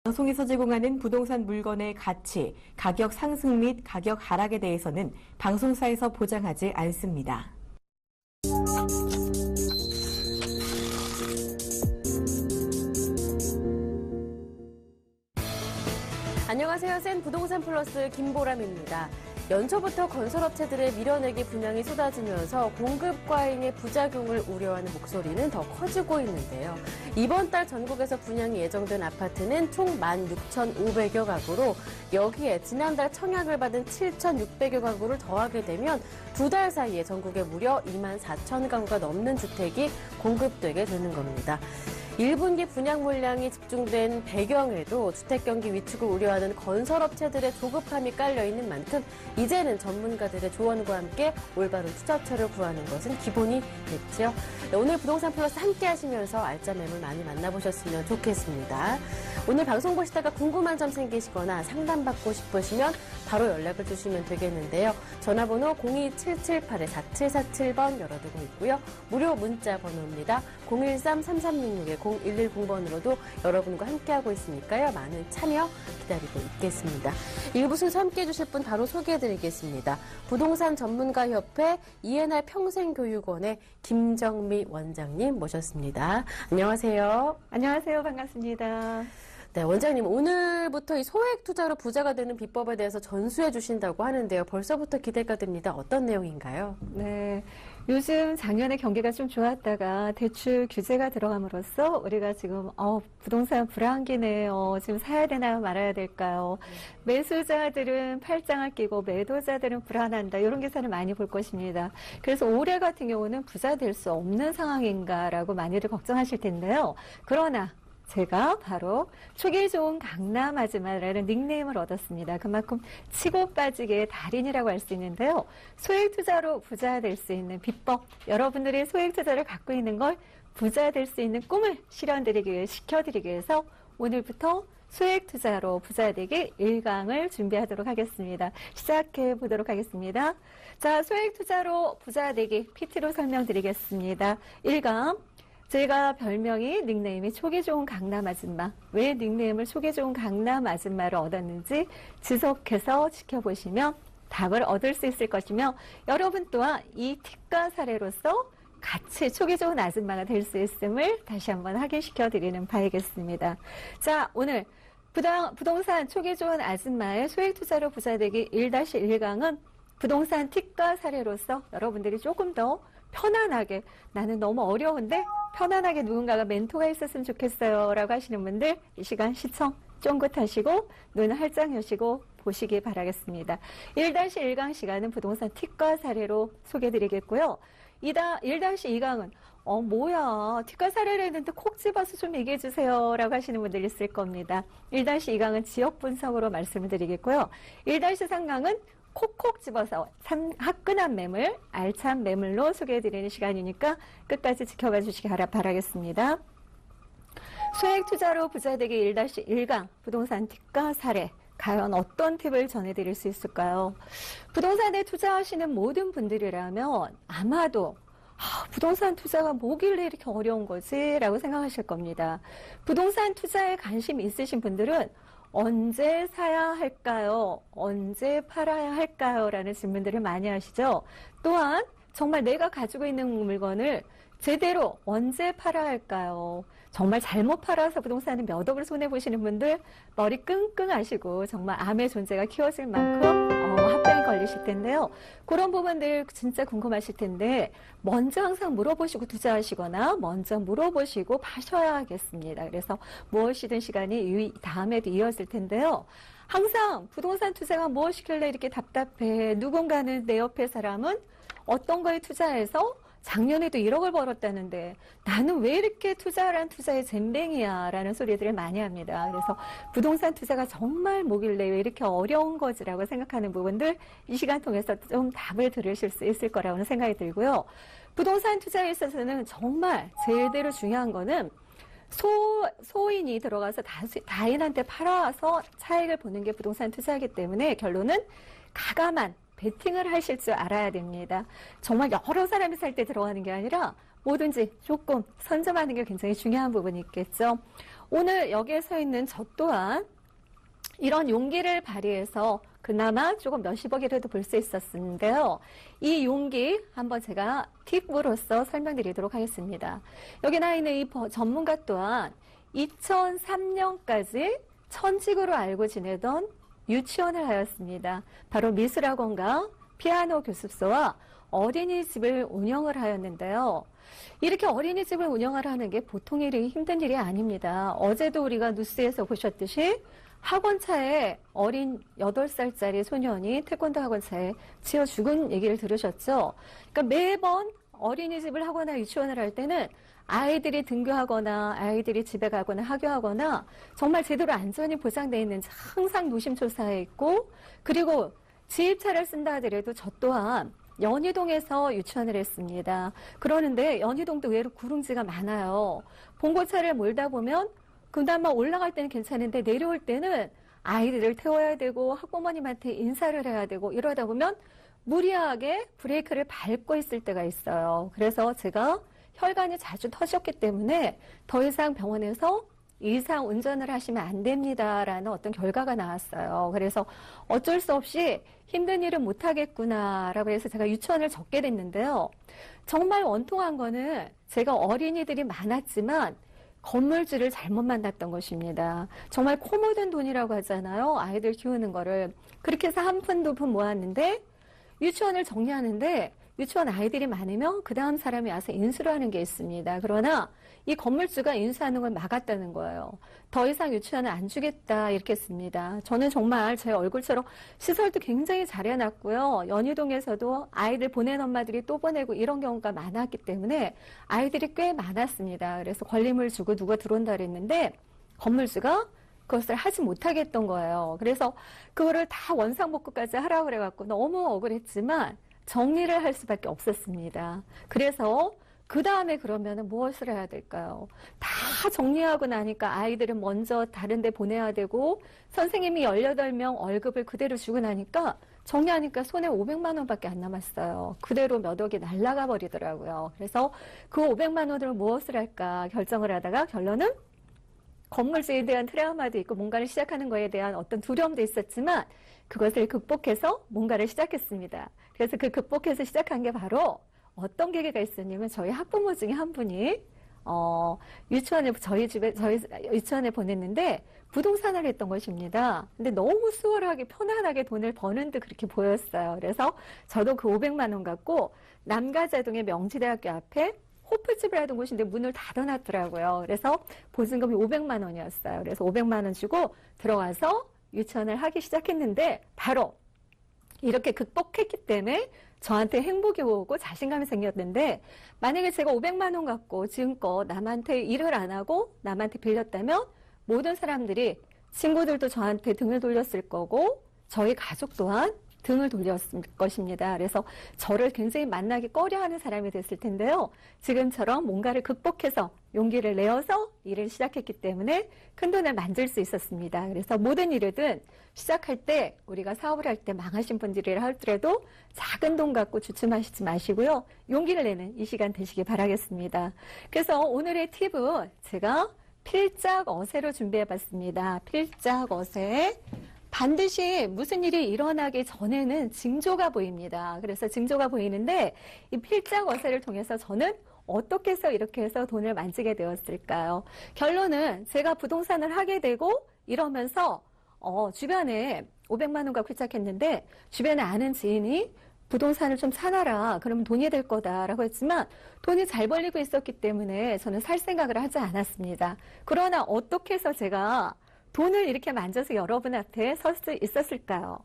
방송에서 제공하는 부동산 물건의 가치, 가격 상승 및 가격 하락에 대해서는 방송사에서 보장하지 않습니다. 안녕하세요. 센 부동산 플러스 김보람입니다. 연초부터 건설업체들의 밀어내기 분양이 쏟아지면서 공급 과잉의 부작용을 우려하는 목소리는 더 커지고 있는데요. 이번 달 전국에서 분양이 예정된 아파트는 총 16,500여 가구로 여기에 지난달 청약을 받은 7,600여 가구를 더하게 되면 두 달 사이에 전국에 무려 24,000 가구가 넘는 주택이 공급되게 되는 겁니다. 1분기 분양 물량이 집중된 배경에도 주택 경기 위축을 우려하는 건설업체들의 조급함이 깔려있는 만큼 이제는 전문가들의 조언과 함께 올바른 투자처를 구하는 것은 기본이 됐죠. 네, 오늘 부동산 플러스 함께 하시면서 알짜 매물 많이 만나보셨으면 좋겠습니다. 오늘 방송 보시다가 궁금한 점 생기시거나 상담받고 싶으시면 바로 연락을 주시면 되겠는데요. 전화번호 02778-4747번 열어두고 있고요. 무료 문자 번호입니다. 013-3366-0110번으로도 여러분과 함께하고 있으니까요. 많은 참여 기다리고 있겠습니다. 일부 순서 함께해 주실 분 바로 소개해드리겠습니다. 부동산 전문가협회 ENR 평생교육원의 김정미 원장님 모셨습니다. 안녕하세요. 안녕하세요. 반갑습니다. 네, 원장님 오늘부터 이 소액 투자로 부자가 되는 비법에 대해서 전수해 주신다고 하는데요. 벌써부터 기대가 됩니다. 어떤 내용인가요? 네, 요즘 작년에 경기가 좀 좋았다가 대출 규제가 들어감으로써 우리가 지금 부동산 불황기네. 지금 사야 되나 말아야 될까요? 매수자들은 팔짱을 끼고 매도자들은 불안한다. 이런 기사를 많이 볼 것입니다. 그래서 올해 같은 경우는 부자 될 수 없는 상황인가라고 많이들 걱정하실 텐데요. 그러나 제가 바로 초기 좋은 강남 아줌마라는 닉네임을 얻었습니다. 그만큼 치고 빠지게 달인이라고 할 수 있는데요. 소액 투자로 부자 될 수 있는 비법, 여러분들이 소액 투자를 갖고 있는 걸 부자 될 수 있는 꿈을 시켜드리기 위해서 오늘부터 소액 투자로 부자 되기 1강을 준비하도록 하겠습니다. 시작해 보도록 하겠습니다. 자, 소액 투자로 부자 되기 PT로 설명드리겠습니다. 1강. 제가 별명이 닉네임이 초기 좋은 강남 아줌마. 왜 닉네임을 초기 좋은 강남 아줌마를 얻었는지 지속해서 지켜보시면 답을 얻을 수 있을 것이며 여러분 또한 이 팁과 사례로서 같이 초기 좋은 아줌마가 될 수 있음을 다시 한번 확인시켜 드리는 바이겠습니다. 자, 오늘 부동산 초기 좋은 아줌마의 소액 투자로 부자되기 1-1강은 부동산 팁과 사례로서 여러분들이 조금 더 편안하게, 나는 너무 어려운데 편안하게 누군가가 멘토가 있었으면 좋겠어요 라고 하시는 분들 이 시간 시청 쫑긋하시고 눈 활짝 여시고 보시기 바라겠습니다. 1-1강 시간은 부동산 팁과 사례로 소개해드리겠고요. 1-2강은 뭐야 팁과 사례를 했는데 콕 집어서 좀 얘기해 주세요 라고 하시는 분들 있을 겁니다. 1-2강은 지역 분석으로 말씀을 드리겠고요. 1-3강은 콕콕 집어서 화끈한 매물, 알찬 매물로 소개해드리는 시간이니까 끝까지 지켜봐 주시기 바라겠습니다. 소액 투자로 부자되기 1-1강 부동산 팁과 사례. 과연 어떤 팁을 전해드릴 수 있을까요? 부동산에 투자하시는 모든 분들이라면 아마도 부동산 투자가 뭐길래 이렇게 어려운 거지? 라고 생각하실 겁니다. 부동산 투자에 관심 있으신 분들은 언제 사야 할까요? 언제 팔아야 할까요? 라는 질문들을 많이 하시죠. 또한 정말 내가 가지고 있는 물건을 제대로 언제 팔아야 할까요? 정말 잘못 팔아서 부동산을 몇 억을 손해보시는 분들 머리 끙끙 하시고 정말 암의 존재가 키워질 만큼 합병이 걸리실 텐데요. 그런 부분들 진짜 궁금하실 텐데 먼저 항상 물어보시고 투자하시거나 먼저 물어보시고 파셔야겠습니다. 그래서 무엇이든 시간이 다음에도 이어질 텐데요. 항상 부동산 투자가 무엇이길래 이렇게 답답해. 누군가는 내 옆에 사람은 어떤 거에 투자해서 작년에도 1억을 벌었다는데 나는 왜 이렇게 투자란 투자에 젬뱅이야 라는 소리들을 많이 합니다. 그래서 부동산 투자가 정말 뭐길래 왜 이렇게 어려운 거지라고 생각하는 부분들 이 시간 통해서 좀 답을 들으실 수 있을 거라고 생각이 들고요. 부동산 투자에 있어서는 정말 제대로 중요한 거는 소인이 들어가서 다인한테 팔아서 차익을 보는 게 부동산 투자이기 때문에 결론은 가감한 베팅을 하실 줄 알아야 됩니다. 정말 여러 사람이 살 때 들어가는 게 아니라 뭐든지 조금 선점하는 게 굉장히 중요한 부분이 있겠죠. 오늘 여기에 서 있는 저 또한 이런 용기를 발휘해서 그나마 조금 몇십억이라도 벌 수 있었는데요. 이 용기 한번 제가 팁으로서 설명드리도록 하겠습니다. 여기 나와 있는 이 전문가 또한 2003년까지 천직으로 알고 지내던 유치원을 하였습니다. 바로 미술학원과 피아노 교습소와 어린이집을 운영을 하였는데요. 이렇게 어린이집을 운영하라는 게 보통 일이 힘든 일이 아닙니다. 어제도 우리가 뉴스에서 보셨듯이 학원차에 어린 8살짜리 소년이 태권도 학원차에 치여 죽은 얘기를 들으셨죠? 그러니까 매번 어린이집을 하거나 유치원을 할 때는 아이들이 등교하거나 아이들이 집에 가거나 하교하거나 정말 제대로 안전이 보장되어 있는지 항상 노심초사해 있고, 그리고 지입차를 쓴다 하더라도 저 또한 연희동에서 유치원을 했습니다. 그러는데 연희동도 의외로 구릉지가 많아요. 봉고차를 몰다 보면 그나마 올라갈 때는 괜찮은데 내려올 때는 아이들을 태워야 되고 학부모님한테 인사를 해야 되고 이러다 보면 무리하게 브레이크를 밟고 있을 때가 있어요. 그래서 제가 혈관이 자주 터졌기 때문에 더 이상 병원에서 이상 운전을 하시면 안 됩니다라는 어떤 결과가 나왔어요. 그래서 어쩔 수 없이 힘든 일은 못하겠구나라고 해서 제가 유치원을 접게 됐는데요. 정말 원통한 거는 제가 어린이들이 많았지만 건물주를 잘못 만났던 것입니다. 정말 코 묻은 돈이라고 하잖아요. 아이들 키우는 거를. 그렇게 해서 한 푼 두 푼 모았는데 유치원을 정리하는데 유치원 아이들이 많으면 그 다음 사람이 와서 인수를 하는 게 있습니다. 그러나 이 건물주가 인수하는 걸 막았다는 거예요. 더 이상 유치원을 안 주겠다 이렇게 했습니다. 저는 정말 제 얼굴처럼 시설도 굉장히 잘 해놨고요. 연희동에서도 아이들 보낸 엄마들이 또 보내고 이런 경우가 많았기 때문에 아이들이 꽤 많았습니다. 그래서 권리금을 주고 누가 들어온다 그랬는데 건물주가 그것을 하지 못하겠던 거예요. 그래서 그거를 다 원상복구까지 하라고 그래갖고 너무 억울했지만 정리를 할 수밖에 없었습니다. 그래서 그 다음에 그러면 무엇을 해야 될까요? 다 정리하고 나니까 아이들은 먼저 다른 데 보내야 되고 선생님이 18명 월급을 그대로 주고 나니까 정리하니까 손에 500만 원밖에 안 남았어요. 그대로 몇 억이 날아가 버리더라고요. 그래서 그 500만 원으로 무엇을 할까 결정을 하다가 결론은 건물주에 대한 트라우마도 있고 뭔가를 시작하는 거에 대한 어떤 두려움도 있었지만 그것을 극복해서 뭔가를 시작했습니다. 그래서 그 극복해서 시작한 게 바로 어떤 계기가 있었냐면 저희 학부모 중에 한 분이 저희 유치원에 보냈는데 부동산을 했던 것입니다. 근데 너무 수월하게 편안하게 돈을 버는 듯 그렇게 보였어요. 그래서 저도 그 500만 원 갖고 남가자동의 명지대학교 앞에 호프집을 하던 곳인데 문을 닫아놨더라고요. 그래서 보증금이 500만 원이었어요. 그래서 500만 원 주고 들어가서 유치원을 하기 시작했는데 바로 이렇게 극복했기 때문에 저한테 행복이 오고 자신감이 생겼는데 만약에 제가 500만 원 갖고 지금껏 남한테 일을 안 하고 남한테 빌렸다면 모든 사람들이 친구들도 저한테 등을 돌렸을 거고 저희 가족 또한 등을 돌렸을 것입니다. 그래서 저를 굉장히 만나기 꺼려하는 사람이 됐을 텐데요. 지금처럼 뭔가를 극복해서 용기를 내어서 일을 시작했기 때문에 큰 돈을 만들 수 있었습니다. 그래서 모든 일이든 시작할 때 우리가 사업을 할 때 망하신 분들이라 할지라도 작은 돈 갖고 주춤하시지 마시고요. 용기를 내는 이 시간 되시기 바라겠습니다. 그래서 오늘의 팁은 제가 필작 어세로 준비해봤습니다. 필작 어세. 반드시 무슨 일이 일어나기 전에는 징조가 보입니다. 그래서 징조가 보이는데 이 필작 어세를 통해서 저는 어떻게 해서 이렇게 해서 돈을 만지게 되었을까요? 결론은 제가 부동산을 하게 되고 이러면서 주변에 500만 원 갖고 시작했는데 주변에 아는 지인이 부동산을 좀 사놔라. 그러면 돈이 될 거다라고 했지만 돈이 잘 벌리고 있었기 때문에 저는 살 생각을 하지 않았습니다. 그러나 어떻게 해서 제가 돈을 이렇게 만져서 여러분 앞에 설 수 있었을까요?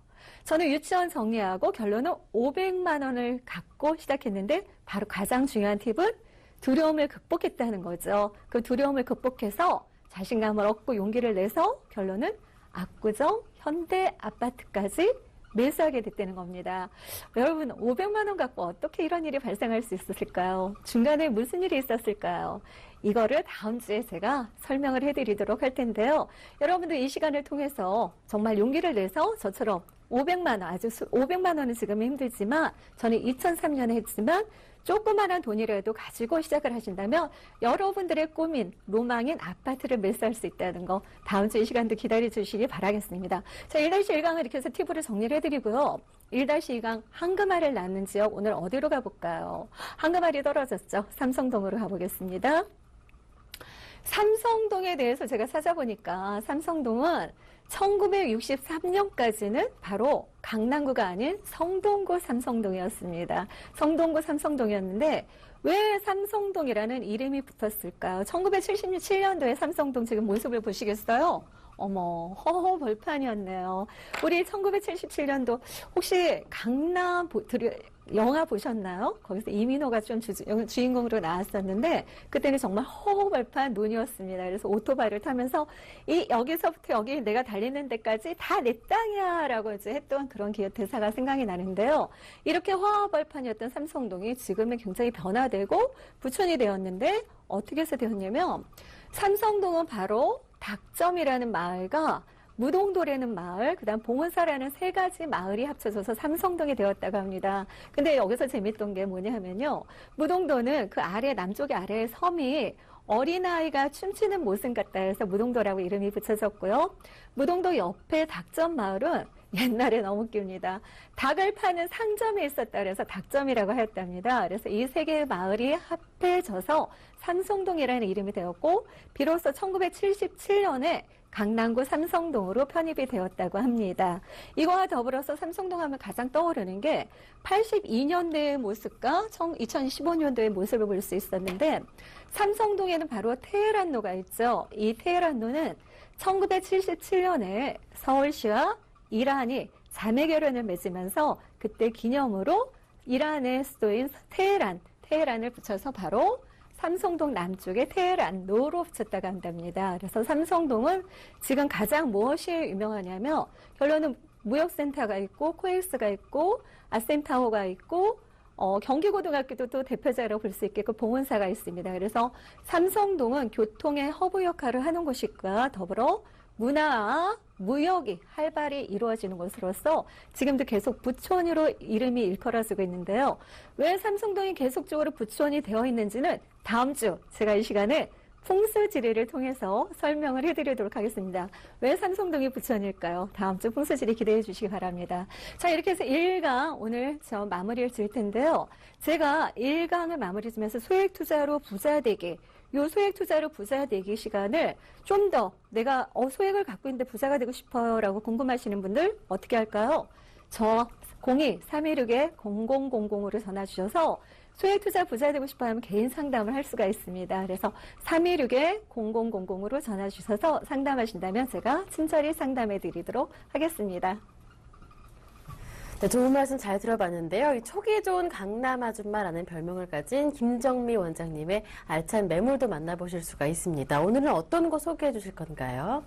저는 유치원 정리하고 결론은 500만 원을 갖고 시작했는데 바로 가장 중요한 팁은 두려움을 극복했다는 거죠. 그 두려움을 극복해서 자신감을 얻고 용기를 내서 결론은 압구정 현대 아파트까지 매수하게 됐다는 겁니다. 여러분 500만 원 갖고 어떻게 이런 일이 발생할 수 있었을까요? 중간에 무슨 일이 있었을까요? 이거를 다음 주에 제가 설명을 해드리도록 할 텐데요. 여러분들 이 시간을 통해서 정말 용기를 내서 저처럼 500만 원, 500만 원은 지금은 힘들지만 저는 2003년에 했지만 조그만한 돈이라도 가지고 시작을 하신다면 여러분들의 꿈인 로망인 아파트를 매수할 수 있다는 거 다음 주 이 시간도 기다려 주시기 바라겠습니다. 자, 1-1강을 이렇게 해서 팁으로 정리를 해드리고요. 1-2강 황금알을 낳는 지역 오늘 어디로 가볼까요? 황금알이 떨어졌죠. 삼성동으로 가보겠습니다. 삼성동에 대해서 제가 찾아보니까 삼성동은 1963년까지는 바로 강남구가 아닌 성동구 삼성동이었습니다. 성동구 삼성동이었는데 왜 삼성동이라는 이름이 붙었을까요? 1977년도에 삼성동 지금 모습을 보시겠어요? 어머, 허허벌판이었네요. 우리 1977년도 혹시 강남 영화 보셨나요? 거기서 이민호가 좀 주인공으로 나왔었는데 그때는 정말 허허벌판 논이었습니다. 그래서 오토바이를 타면서 여기서부터 여기 내가 달리는 데까지 다 내 땅이야 라고 이제 했던 그런 대사가 생각이 나는데요. 이렇게 허허벌판이었던 삼성동이 지금은 굉장히 변화되고 부촌이 되었는데 어떻게 해서 되었냐면 삼성동은 바로 닭점이라는 마을과 무동도라는 마을, 그다음 봉은사라는 세 가지 마을이 합쳐져서 삼성동이 되었다고 합니다. 근데 여기서 재밌던 게 뭐냐면요. 무동도는 그 아래, 남쪽의 아래의 섬이 어린아이가 춤추는 모습 같다 해서 무동도라고 이름이 붙여졌고요. 무동도 옆에 닭점 마을은 옛날에 너무 웃깁니다. 닭을 파는 상점이 있었다 그래서 닭점이라고 하였답니다. 그래서 이 세 개의 마을이 합해져서 삼성동이라는 이름이 되었고 비로소 1977년에 강남구 삼성동으로 편입이 되었다고 합니다. 이거와 더불어서 삼성동 하면 가장 떠오르는 게 82년도의 모습과 2015년도의 모습을 볼 수 있었는데 삼성동에는 바로 테헤란로가 있죠. 이 테헤란로는 1977년에 서울시와 이란이 자매 결연을 맺으면서 그때 기념으로 이란의 수도인 테헤란을 붙여서 바로 삼성동 남쪽에 테헤란로로 붙였다고 한답니다. 그래서 삼성동은 지금 가장 무엇이 유명하냐면 결론은 무역센터가 있고 코엑스가 있고 아셈타워가 있고 경기고등학교도 또 대표자로 볼 수 있겠고 봉은사가 있습니다. 그래서 삼성동은 교통의 허브 역할을 하는 곳과 더불어 문화와 무역이 활발히 이루어지는 곳으로서 지금도 계속 부촌으로 이름이 일컬어지고 있는데요. 왜 삼성동이 계속적으로 부촌이 되어 있는지는 다음 주 제가 이 시간에 풍수지리를 통해서 설명을 해드리도록 하겠습니다. 왜 삼성동이 부천일까요? 다음 주 풍수지리 기대해 주시기 바랍니다. 자, 이렇게 해서 1강 오늘 저 마무리를 지을 텐데요. 제가 1강을 마무리 지면서 소액투자로 부자되기, 요 소액투자로 부자되기 시간을 좀 더 내가 소액을 갖고 있는데 부자가 되고 싶어요 라고 궁금하시는 분들 어떻게 할까요? 저 02-316-0000으로 전화 주셔서 소액투자 부자 되고 싶어 하면 개인 상담을 할 수가 있습니다. 그래서 316-0000으로 전화 주셔서 상담하신다면 제가 친절히 상담해 드리도록 하겠습니다. 네, 좋은 말씀 잘 들어봤는데요. 이 촉이 좋은 강남 아줌마라는 별명을 가진 김정미 원장님의 알찬 매물도 만나보실 수가 있습니다. 오늘은 어떤 거 소개해 주실 건가요?